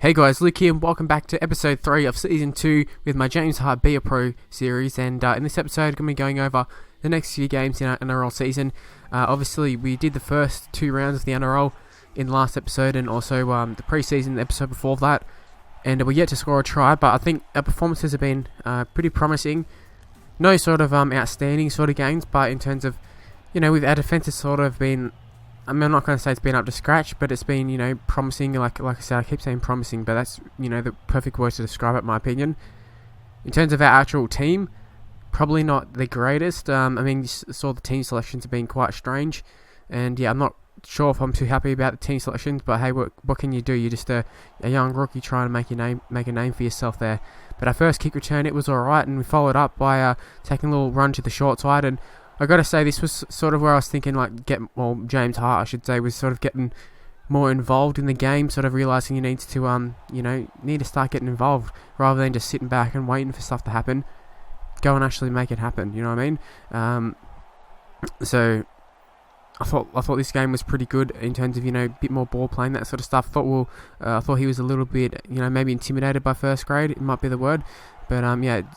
Hey guys, Luke here and welcome back to episode 3 of season 2 with my James Hart Be A Pro series, and in this episode I'm going to be going over the next few games in our NRL season. Obviously we did the first 2 rounds of the NRL in the last episode and also the pre-season episode before that, and we're yet to score a try, but I think our performances have been pretty promising. No sort of outstanding sort of games, but in terms of, our defence has sort of been, I'm not going to say it's been up to scratch, but it's been, promising. Like I said, I keep saying promising, but that's, the perfect word to describe it, in my opinion. In terms of our actual team, probably not the greatest. You saw the team selections have been quite strange, and I'm not sure if I'm too happy about the team selections. But hey, what can you do? You're just a young rookie trying to make a name for yourself there. But our first kick return, it was all right, and we followed up by taking a little run to the short side. And I got to say, this was sort of where I was thinking, James Hart, I should say, was sort of getting more involved in the game, sort of realising he needs to, need to start getting involved rather than just sitting back and waiting for stuff to happen. Go and actually make it happen, you know what I mean? So I thought this game was pretty good in terms of, a bit more ball playing, that sort of stuff. I thought he was a little bit, maybe intimidated by first grade, it might be the word. But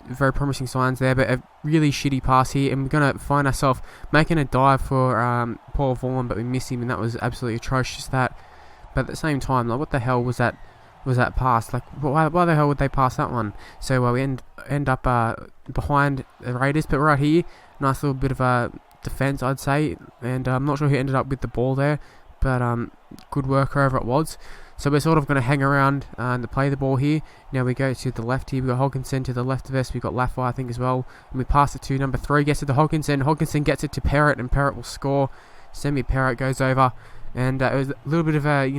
very promising signs there, but a really shitty pass here, and we're going to find ourselves making a dive for Paul Vaughan, but we missed him, and that was absolutely atrocious, that. But at the same time, what the hell was that pass? Why the hell would they pass that one? So we end up behind the Raiders, but right here, nice little bit of defence, I'd say, and I'm not sure who ended up with the ball there, but good work wherever it was. So we're sort of going to hang around to play the ball here. Now we go to the left here. We've got Hodkinson to the left of us. We've got Laffey, I think, as well. And we pass it to number 3. Gets it to Hodkinson. Hodkinson gets it to Perrott, and Perrott will score. Semi-Perrott goes over. And it was a little bit of a,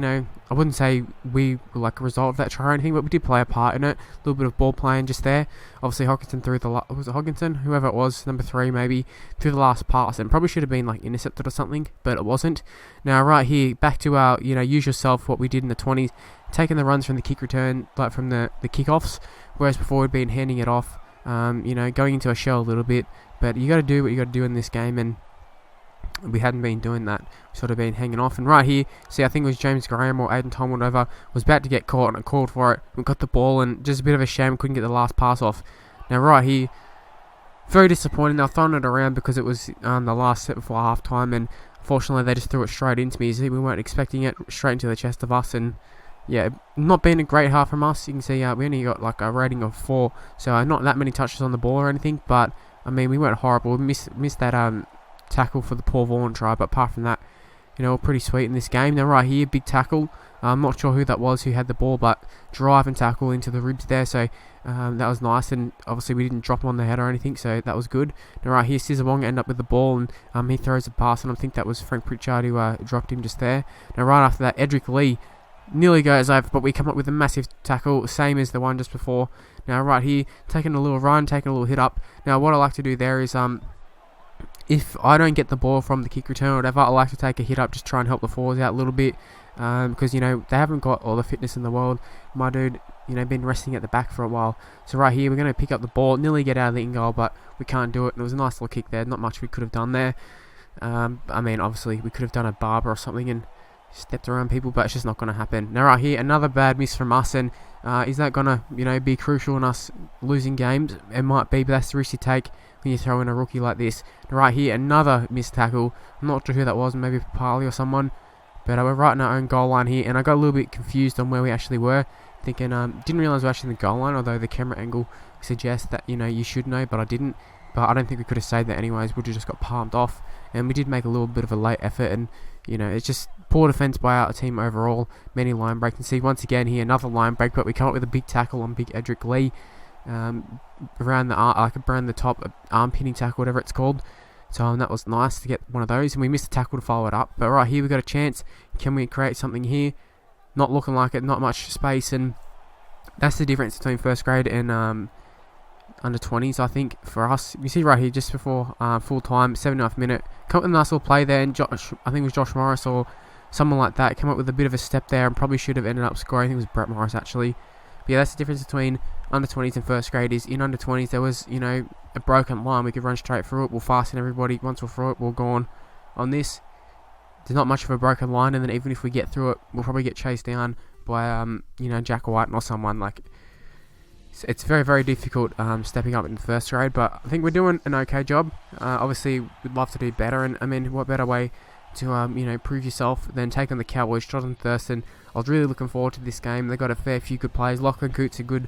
I wouldn't say we were a result of that try or anything, but we did play a part in it. A little bit of ball playing just there. Obviously, Hodkinson threw was it Hodkinson? Whoever it was, number 3 maybe, through the last pass. And probably should have been intercepted or something, but it wasn't. Now, right here, back to our, use yourself, what we did in the 20s. Taking the runs from the kick return, from the kickoffs, whereas before we'd been handing it off, going into a shell a little bit. But you got to do what you got to do in this game, and we hadn't been doing that. We sort of been hanging off. And right here, see, I think it was James Graham or Aiden Tom, whatever, was about to get caught, and it called for it. We got the ball, and just a bit of a shame we couldn't get the last pass off. Now right here, very disappointing. They're throwing it around because it was the last set before half time, and unfortunately they just threw it straight into me. See, we weren't expecting it, straight into the chest of us, and not being a great half from us. You can see we only got a rating of 4, so not that many touches on the ball or anything, but we weren't horrible. We missed that tackle for the Paul Vaughan try, but apart from that, we're pretty sweet in this game. Now right here, big tackle. I'm not sure who that was who had the ball, but drive and tackle into the ribs there, so that was nice, and obviously we didn't drop him on the head or anything, so that was good. Now right here, Scissor Wong ended up with the ball, and he throws a pass, and I think that was Frank Pritchard who dropped him just there. Now right after that, Edric Lee nearly goes over, but we come up with a massive tackle, same as the one just before. Now right here, taking a little run, taking a little hit up. Now what I like to do there is if I don't get the ball from the kick return or whatever, I like to take a hit up, just try and help the forwards out a little bit, because they haven't got all the fitness in the world. My dude, been resting at the back for a while. So right here, we're going to pick up the ball, nearly get out of the in-goal, but we can't do it. And it was a nice little kick there, not much we could have done there. Obviously we could have done a barber or something and stepped around people, but it's just not going to happen. Now right here, another bad miss from us, and is that going to be crucial in us losing games? It might be, but that's the risk you take when you throw in a rookie like this. Now right here, another missed tackle. I'm not sure who that was, maybe Papali or someone, but we're right in our own goal line here, and I got a little bit confused on where we actually were, thinking didn't realise we were actually in the goal line, although the camera angle suggests that you should know, but I didn't. But I don't think we could have saved that anyways. We just got palmed off, and we did make a little bit of a late effort, and it's just poor defence by our team overall. Many line breaks. And see once again here, another line break, but we come up with a big tackle on big Edric Lee, around the top, arm pinning tackle, whatever it's called. So that was nice to get one of those, and we missed the tackle to follow it up. But right here, we got a chance. Can we create something here? Not looking like it. Not much space, and that's the difference between first grade and under 20s, I think, for us. You see right here, just before full time, 79th minute, come up with a nice little play there, and I think it was Josh Morris or someone like that, came up with a bit of a step there, and probably should have ended up scoring. I think it was Brett Morris actually. But that's the difference between under 20s and first grade. Is in under 20s there was a broken line, we could run straight through it, we'll fasten everybody, once we're through it we're gone. On this, there's not much of a broken line, and then even if we get through it, we'll probably get chased down by Jack White or someone. Like, it's very, very difficult stepping up in the first grade, but I think we're doing an okay job. Obviously, we'd love to do better, and I mean, what better way to prove yourself than take on the Cowboys. Jonathan Thurston, I was really looking forward to this game. They got a fair few good players. Lachlan Coote's a good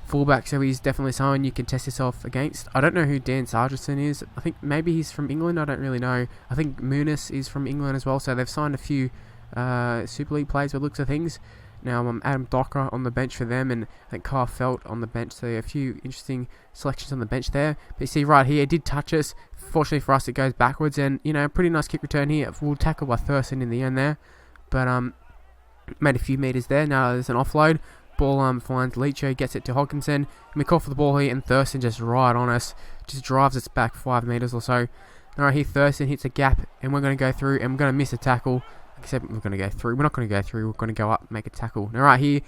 fullback, so he's definitely someone you can test yourself against. I don't know who Dan Sargentson is. I think maybe he's from England. I don't really know. I think Muniz is from England as well, so they've signed a few Super League players by the looks of things. Now, Adam Docker on the bench for them, and I think Kyle Felt on the bench, so a few interesting selections on the bench there. But you see right here, it did touch us. Fortunately for us, it goes backwards, and, pretty nice kick return here. We'll tackle by Thurston in the end there, but made a few metres there. Now there's an offload. Ball finds Leacher, gets it to Hodkinson, and we call for the ball here, and Thurston just right on us, just drives us back 5 metres or so. Now right here, Thurston hits a gap, and we're going to go through, and we're going to miss a tackle. Except we're going to go through. We're not going to go through. We're going to go up, make a tackle. Now right here,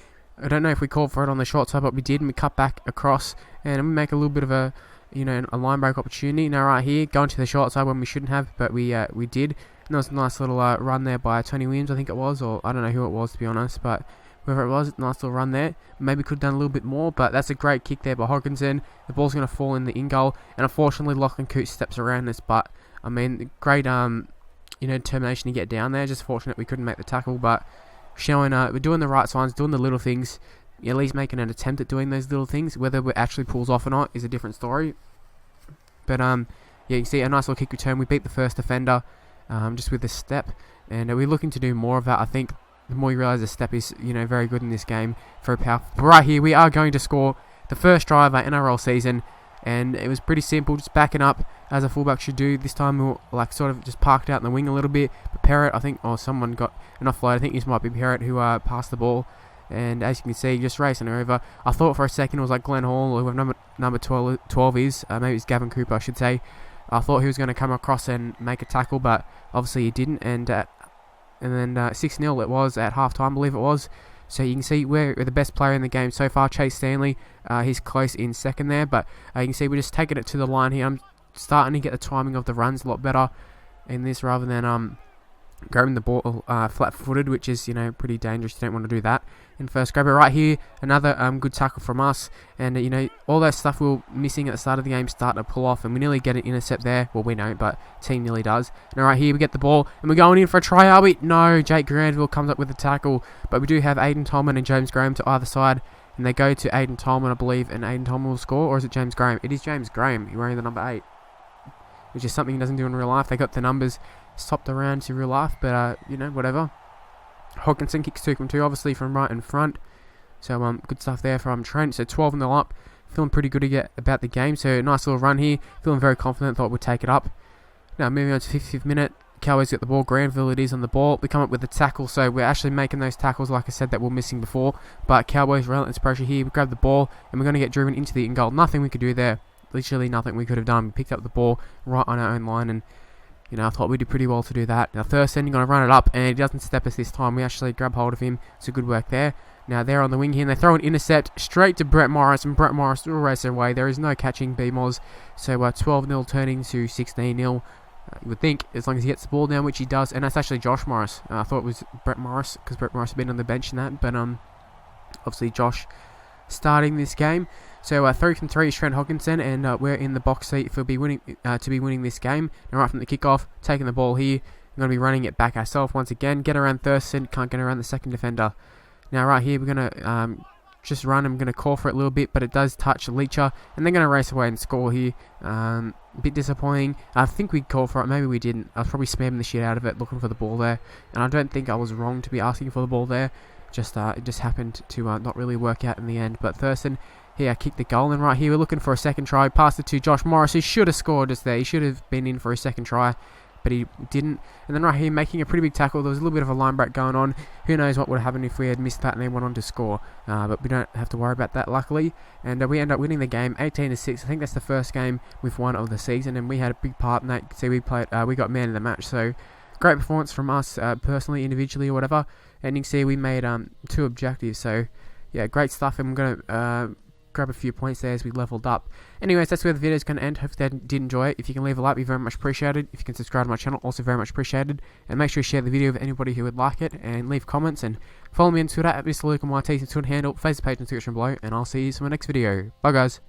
I don't know if we called for it on the short side, but we did, and we cut back across, and we make a little bit of a line break opportunity. Now right here, going to the short side when we shouldn't have, but we did. And there was a nice little run there by Tony Williams, I think it was, or I don't know who it was, to be honest, but whoever it was, nice little run there. Maybe could have done a little bit more, but that's a great kick there by Hodkinson. The ball's going to fall in the in-goal, and unfortunately Lachlan Coote steps around this, but I mean, great determination to get down there. Just fortunate we couldn't make the tackle, but showing we're doing the right signs, doing the little things, at least making an attempt at doing those little things. Whether it actually pulls off or not is a different story. But yeah, you can see a nice little kick return. We beat the first defender just with the step, and we're looking to do more of that. I think the more you realise the step is very good in this game, very powerful. But right here, we are going to score the first try of our NRL season. And it was pretty simple, just backing up as a fullback should do. This time we were sort of just parked out in the wing a little bit. But Perrott, I think, someone got an offload. I think this might be Perrott who passed the ball. And as you can see, just racing over. I thought for a second it was like Glenn Hall, or whoever number 12 is. Maybe it's Gavin Cooper, I should say. I thought he was going to come across and make a tackle, but obviously he didn't. And then 6-0 it was at half-time, I believe it was. So you can see we're the best player in the game so far, Chase Stanley. He's close in second there, but you can see we're just taking it to the line here. I'm starting to get the timing of the runs a lot better in this, rather than grabbing the ball flat-footed, which is pretty dangerous. You don't want to do that in first grab. But right here, another good tackle from us, and all that stuff we were missing at the start of the game starting to pull off, and we nearly get an intercept there. Well, we don't, but team nearly does. And right here, we get the ball, and we're going in for a try, are we? No, Jake Granville comes up with a tackle, but we do have Aiden Tolman and James Graham to either side, and they go to Aiden Tolman, I believe, and Aiden Tolman will score, or is it James Graham? It is James Graham. He's wearing the number 8, which is something he doesn't do in real life. They got the numbers swapped around to real life, but whatever. Hodkinson kicks 2 from 2, obviously from right in front. So good stuff there from Trent. So 12-0 up, feeling pretty good about the game. So nice little run here, feeling very confident. Thought we'd take it up. Now moving on to 55th minute, Cowboys get the ball. Granville it is on the ball. We come up with a tackle, so we're actually making those tackles, like I said, that we're missing before. But Cowboys relentless pressure here. We grab the ball, and we're going to get driven into the in goal. Nothing we could do there. Literally nothing we could have done. We picked up the ball right on our own line, and I thought we did pretty well to do that. Now Thurston going to run it up, and he doesn't step us this time. We actually grab hold of him. It's a good work there. Now they're on the wing here, and they throw an intercept straight to Brett Morris, and Brett Morris will race away. There is no catching BMOS. So 12-0 turning to 16-0. You would think, as long as he gets the ball down, which he does, and that's actually Josh Morris. I thought it was Brett Morris, because Brett Morris had been on the bench in that, but obviously Josh starting this game. So 3 from 3 is Trent Hodkinson, and we're in the box seat for winning this game. Now right from the kickoff, taking the ball here, we're going to be running it back ourselves once again. Get around Thurston, can't get around the second defender. Now right here, we're going to just run. I'm going to call for it a little bit, but it does touch Leacher, and they're going to race away and score here. A bit disappointing. I think we called for it, maybe we didn't. I was probably spamming the shit out of it, looking for the ball there, and I don't think I was wrong to be asking for the ball there. It just happened to not really work out in the end. But Thurston here kicked the goal, and right here we're looking for a second try. Passed it to Josh Morris, who should have scored just there. He should have been in for a second try, but he didn't. And then right here, making a pretty big tackle. There was a little bit of a line break going on. Who knows what would have happened if we had missed that and they went on to score. But we don't have to worry about that, luckily. And we end up winning the game 18-6. I think that's the first game we've won of the season, and we had a big part in that. You can see we got man of the match. So great performance from us, personally, individually, or whatever. And you can see we made 2 objectives. So yeah, great stuff. And we're going to grab a few points there as we leveled up. Anyways, that's where the video is going to end. Hopefully you did enjoy it. If you can leave a like, be very much appreciated. If you can subscribe to my channel, also very much appreciated. And make sure you share the video with anybody who would like it, and leave comments, and follow me on Twitter at Mr. Luke on my Twitter handle, Facebook page in the description below, and I'll see you in my next video. Bye guys.